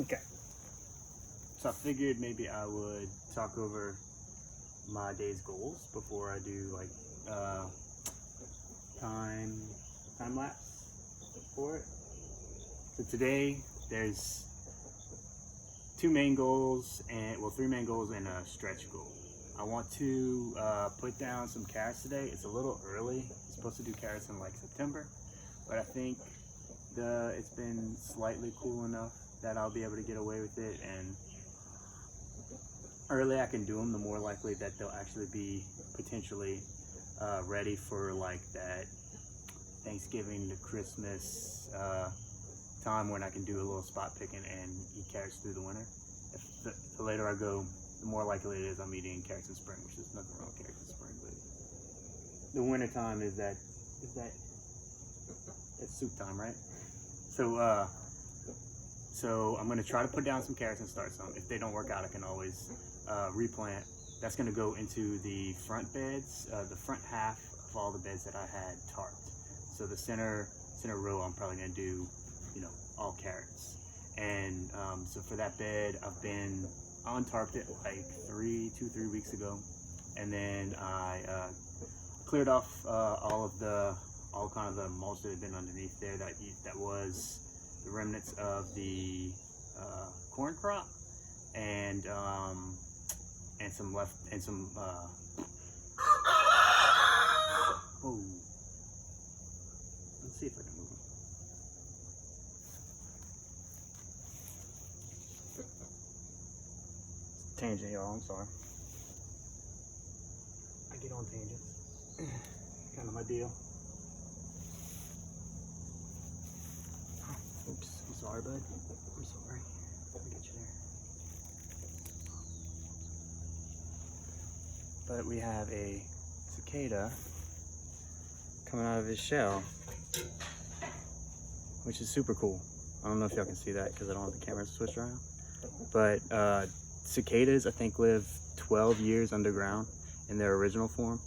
Okay. So I figured maybe I would talk over my day's goals before I do like time lapse for it. So today there's three main goals and a stretch goal. I want to put down some carrots today. It's a little early. I'm supposed to do carrots in like September, but I think it's been slightly cool enough that I'll be able to get away with it, and early I can do them, the more likely that they'll actually be potentially ready for like that Thanksgiving to Christmas time when I can do a little spot picking and eat carrots through the winter. If the later I go, the more likely it is I'm eating carrots in spring, which is nothing wrong with carrots in spring, but the winter time is it's soup time, right? So I'm gonna try to put down some carrots and start some. If they don't work out, I can always replant. That's gonna go into the front beds, the front half of all the beds that I had tarped. So the center row, I'm probably gonna do, all carrots. And so for that bed, I've been untarped it like 3 weeks ago, and then I cleared off all kind of the mulch that had been underneath there. That was the remnants of the corn crop, and some oh, let's see if I can move them. Tangent, y'all, I'm sorry. I get on tangents. Kind of my deal. Oops, I'm sorry, bud. I'm sorry. Let me get you there. But we have a cicada coming out of his shell, which is super cool. I don't know if y'all can see that because I don't have the camera switched around. But cicadas, I think, live 12 years underground in their original form.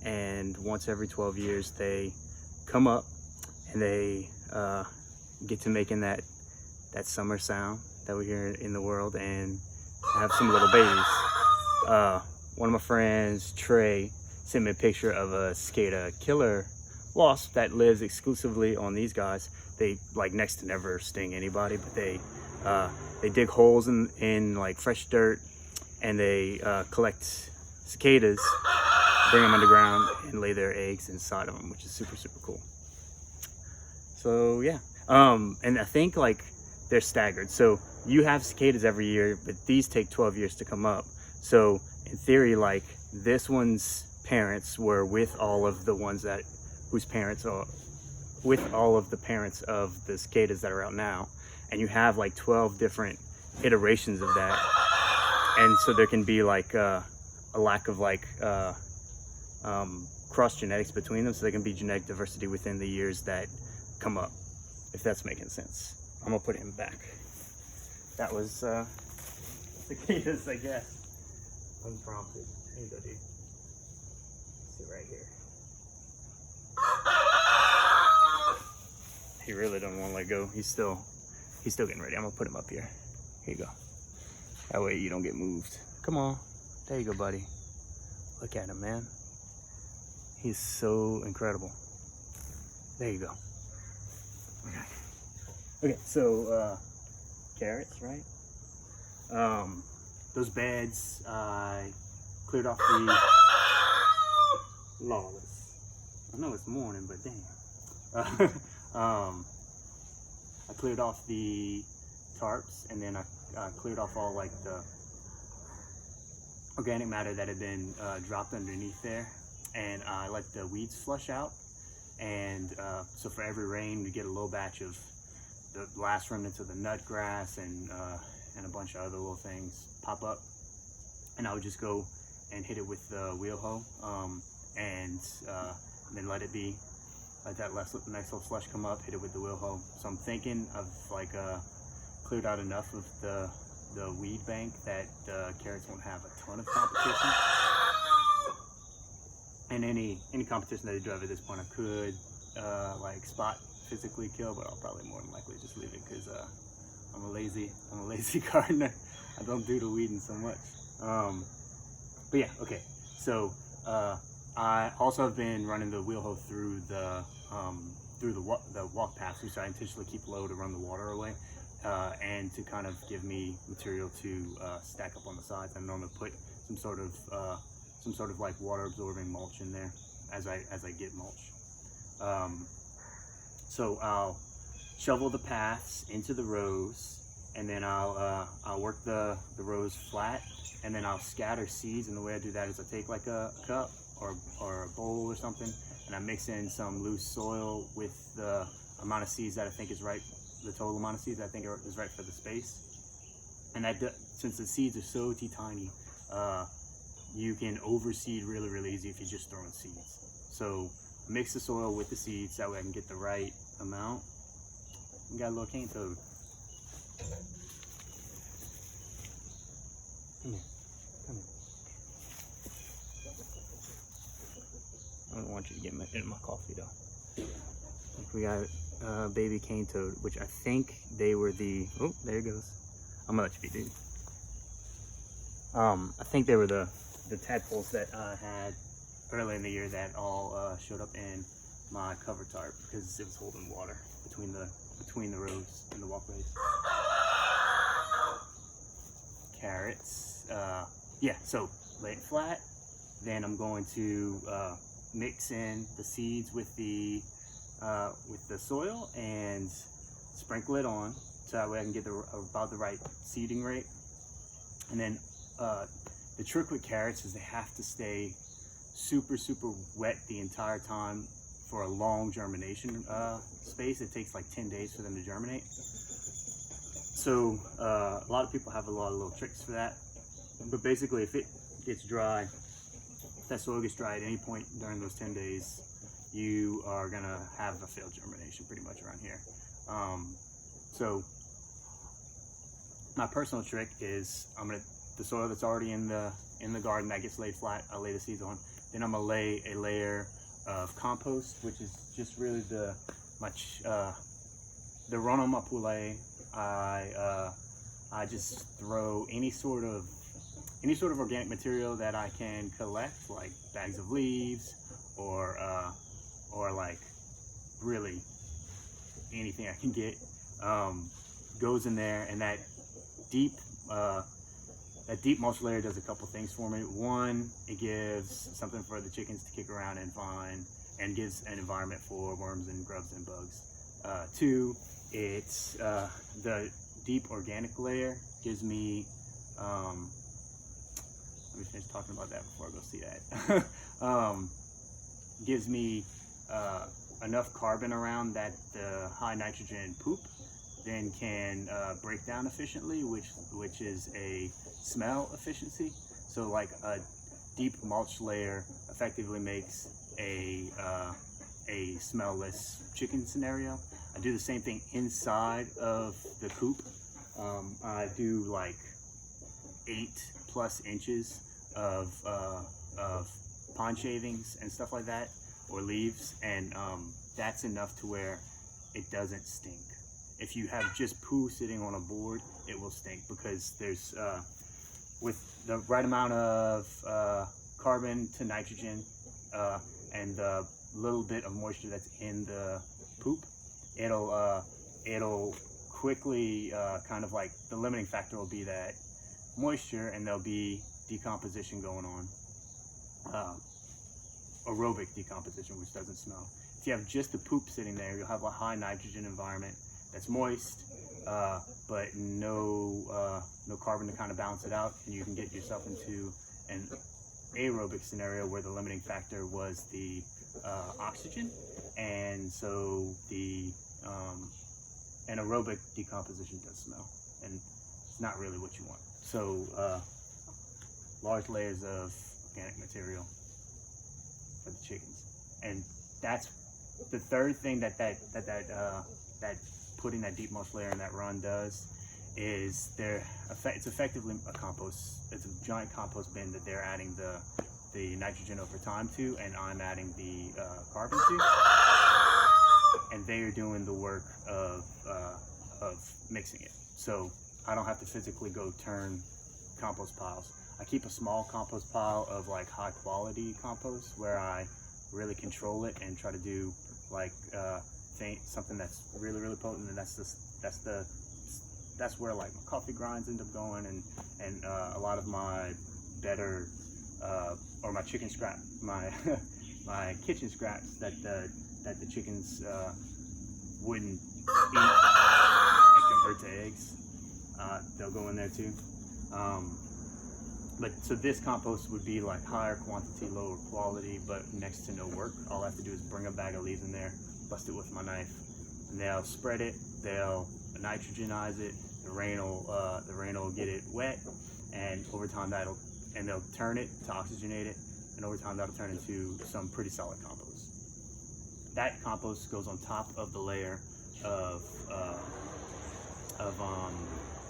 And once every 12 years, they come up and they get to making that summer sound that we hear in the world and have some little babies. One of my friends, Trey, sent me a picture of a cicada killer wasp that lives exclusively on these guys. They like next to never sting anybody, but they dig holes in like fresh dirt, and they collect cicadas, bring them underground, and lay their eggs inside of them, which is super, super cool. So yeah, and I think like they're staggered. So you have cicadas every year, but these take 12 years to come up. So in theory, like this one's parents were with all of the ones whose parents are with all of the parents of the cicadas that are out now, and you have like 12 different iterations of that. And so there can be like a lack of like cross genetics between them, so there can be genetic diversity within the years that come up, if that's making sense. I'm gonna put him back. That was cicadas, I guess, unprompted. Here you go, dude. Sit right here. He really doesn't want to let go. He's still getting ready. I'm gonna put him up here. Here you go. That way you don't get moved. Come on. There you go, buddy. Look at him, man. He's so incredible. There you go. Okay, so carrots, right? Those beds, I cleared off the lawless. I know it's morning, but damn. I cleared off the tarps, and then I cleared off all like the organic matter that had been dropped underneath there, and I let the weeds flush out. And so for every rain, we get a little batch of the last remnants of the nut grass and a bunch of other little things pop up, and I would just go and hit it with the wheel hoe, and then let that nice little flush come up, hit it with the wheel hoe. So I'm thinking of like cleared out enough of the weed bank that the carrots won't have a ton of competition. And any competition that I do have at this point, I could like spot physically kill, but I'll probably more than likely just leave it because I'm a lazy gardener. I don't do the weeding so much. But yeah, okay. So I also have been running the wheel hoe through the walk paths, which I intentionally keep low to run the water away, and to kind of give me material to stack up on the sides. I normally put some sort of like water absorbing mulch in there as I get mulch. So I'll shovel the paths into the rows, and then I'll work the rows flat, and then I'll scatter seeds. And the way I do that is I take like a cup or a bowl or something, and I mix in some loose soil with the amount of seeds that I think is right, the total amount of seeds I think is right for the space. And since the seeds are so tiny, you can overseed really easy if you just throw in seeds. So I mix the soil with the seeds, that way I can get the right amount. We got a little cane toad. Come here. I don't want you to get in my coffee though. We got baby cane toad, which I think they were the, oh, there it goes. I'm gonna let you be, dude. I think they were the tadpoles that I had early in the year that all showed up in my cover tarp because it was holding water between the rows and the walkways. Carrots. Yeah, so lay it flat. Then I'm going to mix in the seeds with the soil and sprinkle it on, so that way I can get about the right seeding rate. And then the trick with carrots is they have to stay super wet the entire time for a long germination space. It takes like 10 days for them to germinate. So a lot of people have a lot of little tricks for that. But basically, if it gets dry, if that soil gets dry at any point during those 10 days, you are gonna have a failed germination pretty much around here. So my personal trick is the soil that's already in the garden that gets laid flat, I'll lay the seeds on. Then I'm gonna lay a layer of compost, which is just really the run ma poulet. I just throw any sort of organic material that I can collect, like bags of leaves or like really anything I can get, goes in there. And that deep mulch layer does a couple things for me. One, it gives something for the chickens to kick around and find, and gives an environment for worms and grubs and bugs. Two, it's the deep organic layer gives me, let me finish talking about that before I go see that. Gives me enough carbon around that the high nitrogen poop then can break down efficiently, which is a smell efficiency. So like a deep mulch layer effectively makes a smellless chicken scenario. I do the same thing inside of the coop. I do like 8+ inches of pond shavings and stuff like that, or leaves, and that's enough to where it doesn't stink. If you have just poo sitting on a board, it will stink, because there's with the right amount of carbon to nitrogen and the little bit of moisture that's in the poop, it'll quickly kind of like, the limiting factor will be that moisture, and there'll be decomposition going on, aerobic decomposition, which doesn't smell. If you have just the poop sitting there, you'll have a high nitrogen environment that's moist, but no carbon to kind of balance it out, and you can get yourself into an aerobic scenario where the limiting factor was the oxygen, and so the anaerobic decomposition does smell, and it's not really what you want. So large layers of organic material for the chickens, and that's the third thing that putting that deep mulch layer in that run does, is it's effectively a compost. It's a giant compost bin that they're adding the nitrogen over time to, and I'm adding the carbon to, and they are doing the work of mixing it. so I don't have to physically go turn compost piles. I keep a small compost pile of like high quality compost where I really control it and try to do like something that's really potent, and that's where like my coffee grinds end up going, and a lot of my better or my chicken scrap, my my kitchen scraps that the chickens wouldn't eat and convert to eggs, they'll go in there too. But so this compost would be like higher quantity, lower quality, but next to no work. All I have to do is bring a bag of leaves in there, bust it with my knife, and they'll spread it. They'll nitrogenize it. The rain will get it wet, and over time they'll turn it to oxygenate it, and over time that'll turn into some pretty solid compost. That compost goes on top of the layer of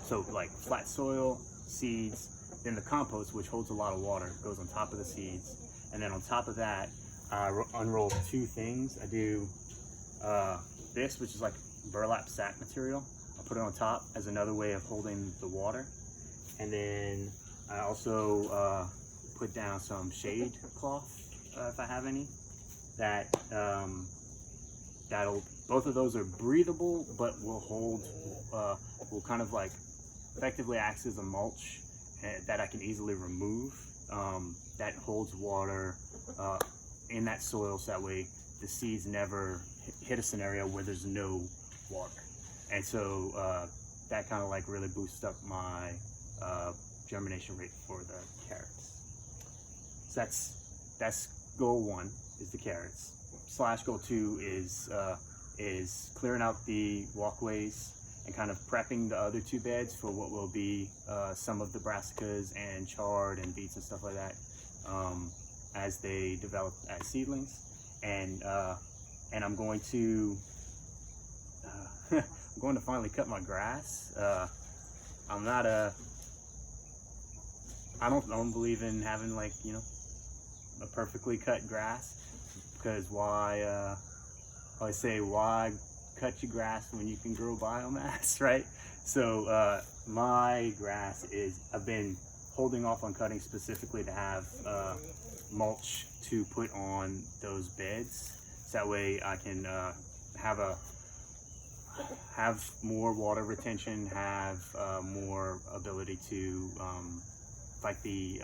so like flat soil, seeds. Then the compost, which holds a lot of water, goes on top of the seeds, and then on top of that, I unroll two things. I do this, which is like burlap sack material. I'll put it on top as another way of holding the water, and then I also put down some shade cloth if I have any. Both of those are breathable, but will hold, will kind of like effectively acts as a mulch that I can easily remove, that holds water in that soil, so that way the seeds never hit a scenario where there's no water. And so that kind of like really boosts up my germination rate for the carrots. So that's goal one, is the carrots. / goal two is clearing out the walkways and kind of prepping the other two beds for what will be some of the brassicas and chard and beets and stuff like that as they develop as seedlings. And I'm going to I'm going to finally cut my grass. I don't believe in having, like, you know, a perfectly cut grass, because why cut your grass when you can grow biomass, right? So my grass I've been holding off on cutting specifically to have mulch to put on those beds, so that way I can have more water retention, have more ability to fight the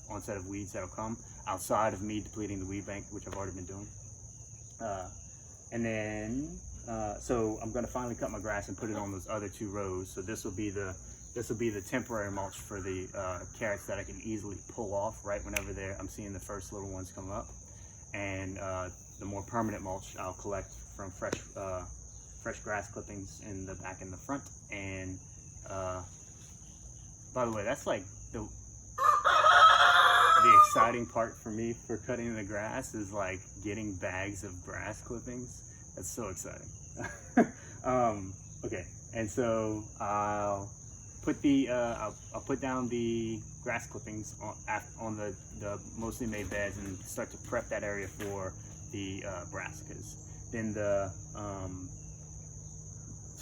onset of weeds that'll come outside of me depleting the weed bank, which I've already been doing. And then, so I'm going to finally cut my grass and put it on those other two rows. So this will be the temporary mulch for the carrots that I can easily pull off right whenever I'm seeing the first little ones come up. And the more permanent mulch I'll collect from fresh grass clippings in the back and the front. And by the way, that's like the exciting part for me for cutting the grass, is like getting bags of grass clippings. That's so exciting. Okay, and so I'll put down the grass clippings on the mostly made beds and start to prep that area for the brassicas. Then so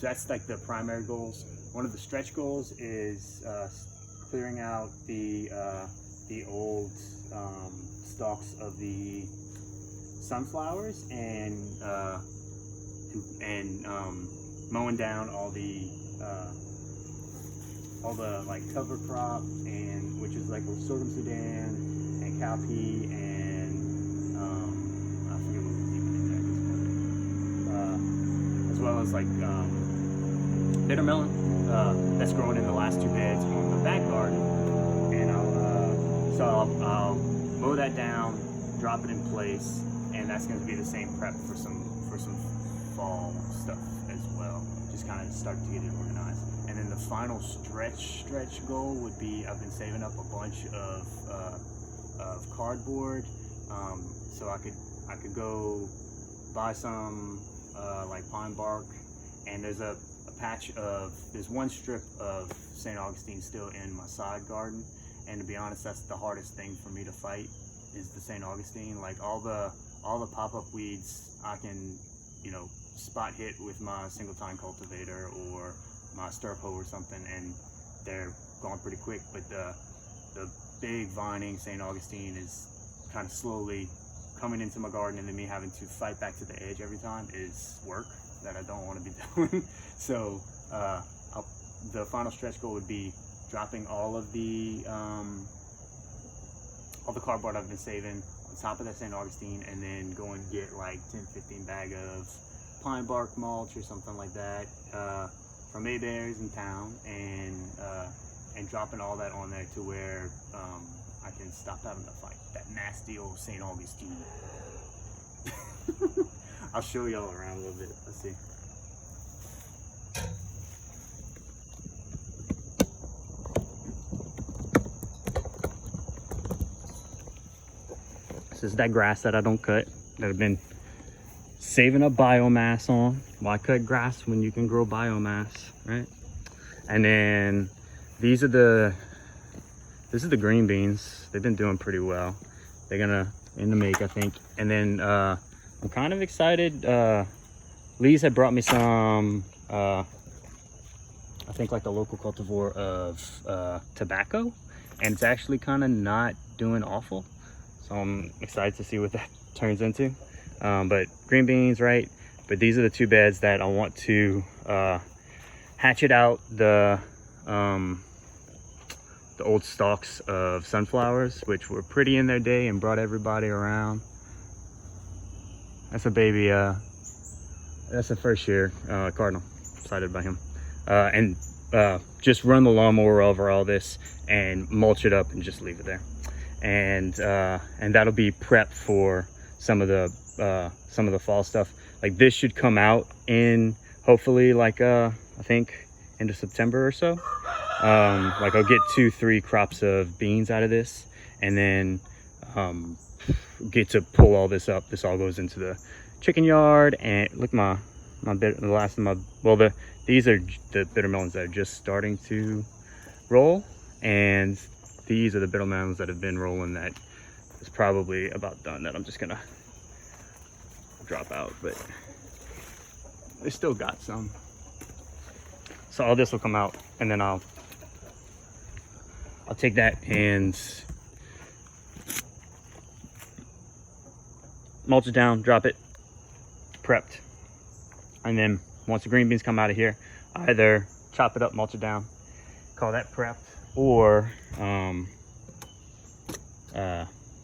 that's like the primary goals. One of the stretch goals is clearing out the old stalks of the sunflowers and mowing down all the like cover crop, and which is like sorghum Sudan and cowpea and I forget what was even exactly, as well as like bitter melon that's growing in the last two beds on the back garden. And I'll mow that down, drop it in place, and that's going to be the same prep for some fall stuff as well. Just kind of start to get it organized. And then the final stretch goal would be, I've been saving up a bunch of cardboard, so I could go buy some like pine bark. And there's there's one strip of St. Augustine still in my side garden, and to be honest, that's the hardest thing for me to fight, is the St. Augustine. Like all the pop-up weeds I can you know, spot hit with my single tine cultivator or my stirrup hoe or something, and they're gone pretty quick. But the big vining St. Augustine is kind of slowly coming into my garden, and then me having to fight back to the edge every time is work that I don't want to be doing. So the final stretch goal would be dropping all the cardboard I've been saving on top of that St. Augustine, and then go and get like 10-15 bag of pine bark mulch or something like that from Mayberry's in town, and dropping all that on there to where I can stop having to fight that nasty old St. Augustine. I'll show y'all around a little bit. Let's see. This is that grass that I don't cut, that I've been saving up biomass on. Why cut grass when you can grow biomass, right? And then this is the green beans. They've been doing pretty well. They're gonna in the make, I think. And then I'm kind of excited. Lee's had brought me some I think like the local cultivar of tobacco, and it's actually kind of not doing awful. So I'm excited to see what that turns into. But green beans, right? But these are the two beds that I want to hatchet out the old stalks of sunflowers, which were pretty in their day and brought everybody around. That's a baby, that's a first year cardinal. Excited by him. And just run the lawnmower over all this and mulch it up and just leave it there. And that'll be prep for some of the fall stuff. Like this should come out in hopefully like I think into September or so. Like I'll get 2-3 crops of beans out of this, and then get to pull all this up. This all goes into the chicken yard. And look, these are the bitter melons that are just starting to roll, and these are the bitter melons that have been rolling that is probably about done, that I'm just gonna drop out, but they still got some. So all this will come out, and then I'll take that and mulch it down, drop it, prepped. And then once the green beans come out of here, either chop it up, mulch it down, call that prepped, or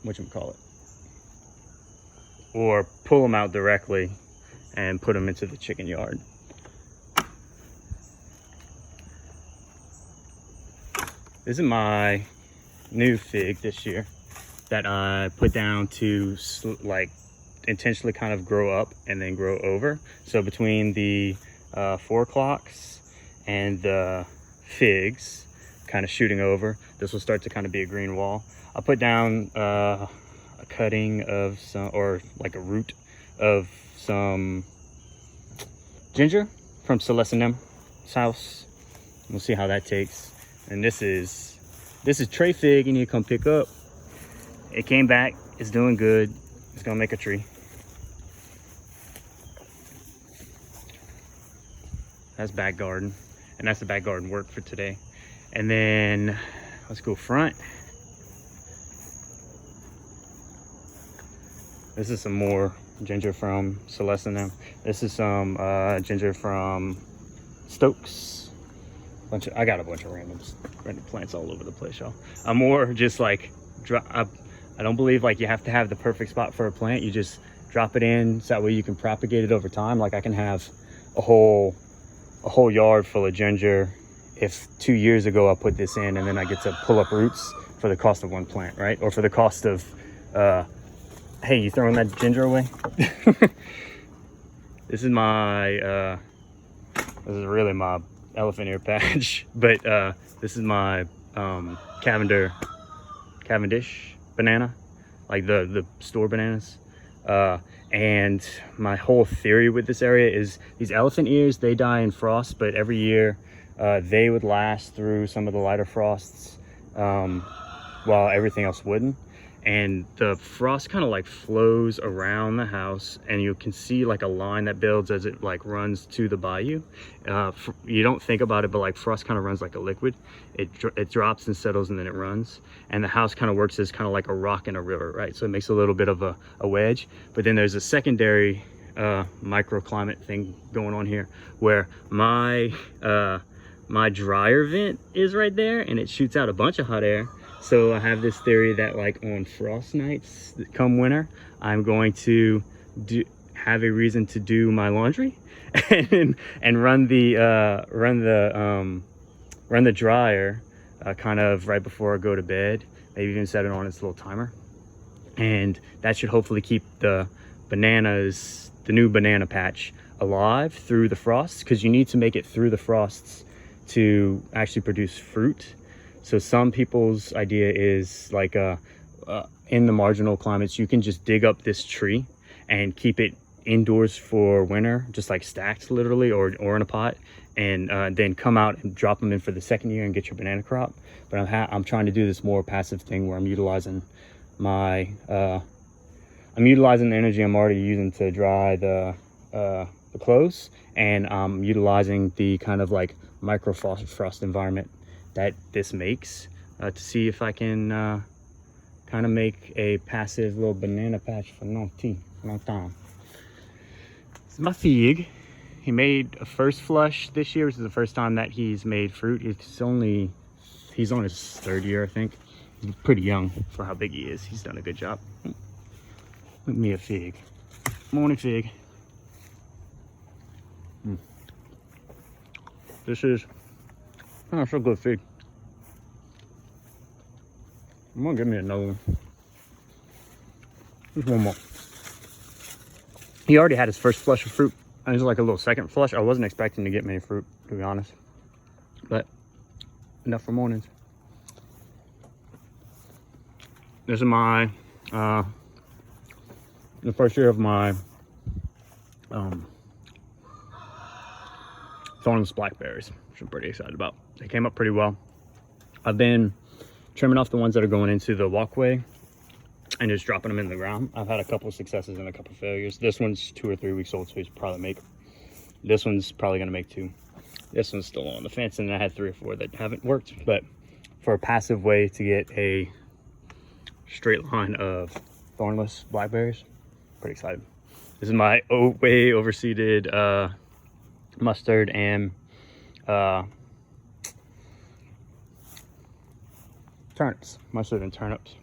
whatchamacallit, or pull them out directly and put them into the chicken yard. This is my new fig this year that I put down to like intentionally kind of grow up and then grow over. So between the 4 o'clocks and the figs kind of shooting over, this will start to kind of be a green wall. I put down a cutting of some, or like a root of some ginger from Celeste M's house. We'll see how that takes. And this is tray fig you need to come pick up. It came back, it's doing good. It's gonna make a tree. That's back garden, and that's the back garden work for today. And then let's go front. This is some more ginger from Celeste and them. This is some ginger from Stokes. I got a bunch of random plants all over the place, y'all. I'm more just like, I don't believe like you have to have the perfect spot for a plant. You just drop it in, so that way you can propagate it over time. Like I can have a whole yard full of ginger if 2 years ago I put this in, and then I get to pull up roots for the cost of one plant, right? Or for the cost of, hey, you throwing that ginger away? This is really my elephant ear patch, but this is my Cavendish banana, like the store bananas. And my whole theory with this area is these elephant ears, they die in frost, but every year they would last through some of the lighter frosts while everything else wouldn't. and the frost kind of like flows around the house, and you can see like a line that builds as it like runs to the bayou. You don't think about it, but like frost kind of runs like a liquid. It drops and settles, and then it runs, and the house kind of works as kind of like a rock in a river, right? So it makes a little bit of a wedge. But then there's a secondary microclimate thing going on here, where my dryer vent is right there, and it shoots out a bunch of hot air. So I have this theory that like on frost nights come winter, I'm going to have a reason to do my laundry and run the dryer kind of right before I go to bed. Maybe even set it on its little timer, and that should hopefully keep the new banana patch alive through the frosts, because you need to make it through the frosts to actually produce fruit. So some people's idea is like in the marginal climates, you can just dig up this tree and keep it indoors for winter, just like stacked literally, or in a pot, and then come out and drop them in for the second year and get your banana crop. But I'm trying to do this more passive thing where I'm utilizing the energy I'm already using to dry the clothes, and I'm utilizing the kind of like micro frost environment that this makes to see if I can kind of make a passive little banana patch for long time. This is my fig. He made a first flush this year, which is the first time that he's made fruit. He's on his third year, I think. He's pretty young for how big he is. He's done a good job. Look me a fig. Morning fig. This is so good fig. I'm gonna give me another one. Just one more. He already had his first flush of fruit, and it's like a little second flush. I wasn't expecting to get many fruit, to be honest, but enough for mornings. This is my the first year of my thornless blackberries, which I'm pretty excited about. They came up pretty well. I've been trimming off the ones that are going into the walkway and just dropping them in the ground. I've had a couple of successes and a couple of failures. This one's 2 or 3 weeks old, so he's probably make. This one's probably gonna make 2. This one's still on the fence, and I had 3 or 4 that haven't worked. But for a passive way to get a straight line of thornless blackberries, pretty excited. This is my way overseeded mustard and turnips. Mustard and turnips.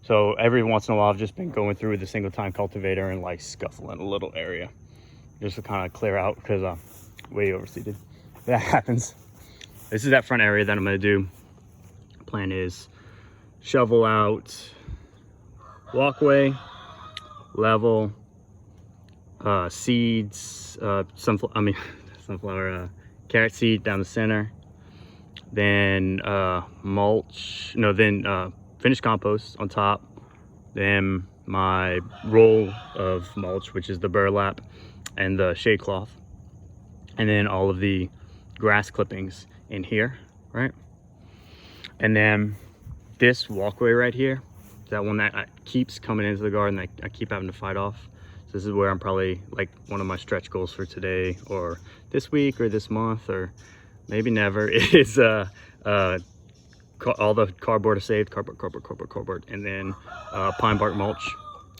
So every once in a while, I've just been going through with a single time cultivator and like scuffling a little area just to kind of clear out, because I'm way overseeded. That happens. This is that front area that I'm gonna do. Plan is shovel out walkway, level, seeds, sunflower, carrot seed down the center, then finished compost on top, then my roll of mulch, which is the burlap and the shade cloth, and then all of the grass clippings in here, right? And then this walkway right here, that one that keeps coming into the garden that I keep having to fight off. So this is where I'm probably like one of my stretch goals for today, or this week, or this month, or maybe never, is all the cardboard is saved, cardboard, and then pine bark mulch,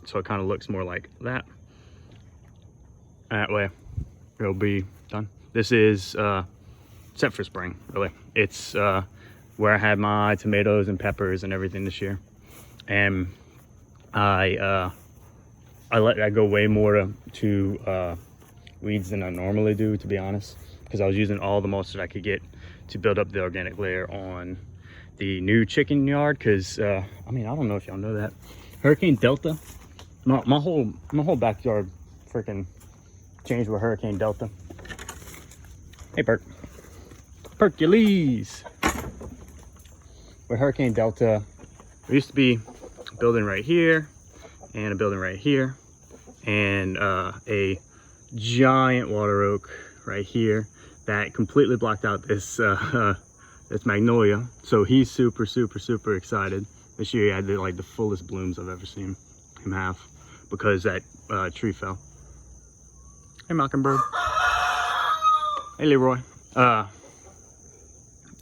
so it kind of looks more like that. That way it'll be done. This is set for spring, really. It's where I had my tomatoes and peppers and everything this year, and I go way more to weeds than I normally do, to be honest, because I was using all the mulch that I could get to build up the organic layer on the new chicken yard. Because I don't know if y'all know that Hurricane Delta, my whole backyard freaking changed with Hurricane Delta. Hey Hercules. With Hurricane Delta, there used to be a building right here and a building right here, and a giant water oak right here that completely blocked out this this magnolia. So he's super excited This year he had the fullest blooms I've ever seen him have, because that tree fell. Hey Mockingbird. Hey Leroy.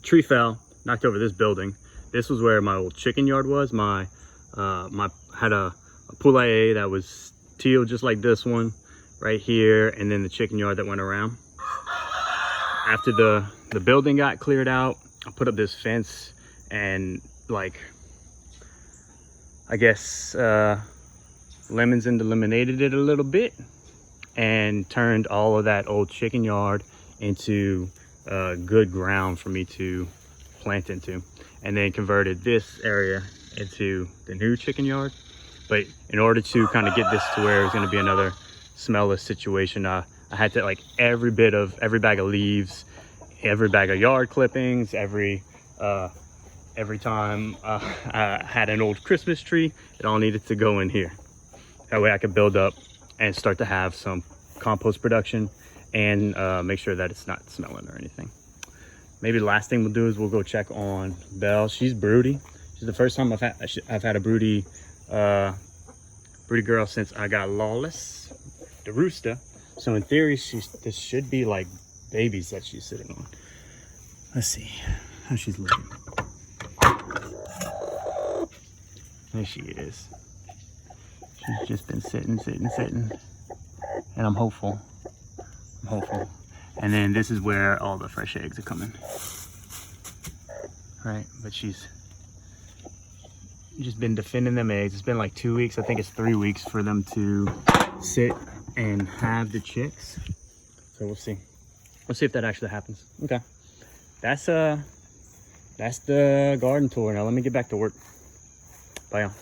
Tree fell, knocked over this building. This was where my old chicken yard was. My had a poulailler that was teal just like this one right here, and then the chicken yard that went around. After the building got cleared out, I put up this fence and I guess lemons and lemonaded it a little bit and turned all of that old chicken yard into good ground for me to plant into, and then converted this area into the new chicken yard. But in order to kind of get this to where it was going to be another smellless situation, I had to every bag of leaves, every bag of yard clippings, every time I had an old Christmas tree, it all needed to go in here. That way I could build up and start to have some compost production and make sure that it's not smelling or anything. Maybe the last thing we'll do is we'll go check on Belle. She's broody. She's the first time I've had a broody girl since I got Lawless, the rooster. So in theory, this should be like babies that she's sitting on. Let's see how she's looking. There she is. She's just been sitting. And I'm hopeful. And then this is where all the fresh eggs are coming. Right, but she's just been defending them eggs. It's been like 2 weeks. I think it's 3 weeks for them to sit and have the chicks. So we'll see. We'll see if that actually happens. Okay. That's the garden tour. Now let me get back to work. Bye, y'all.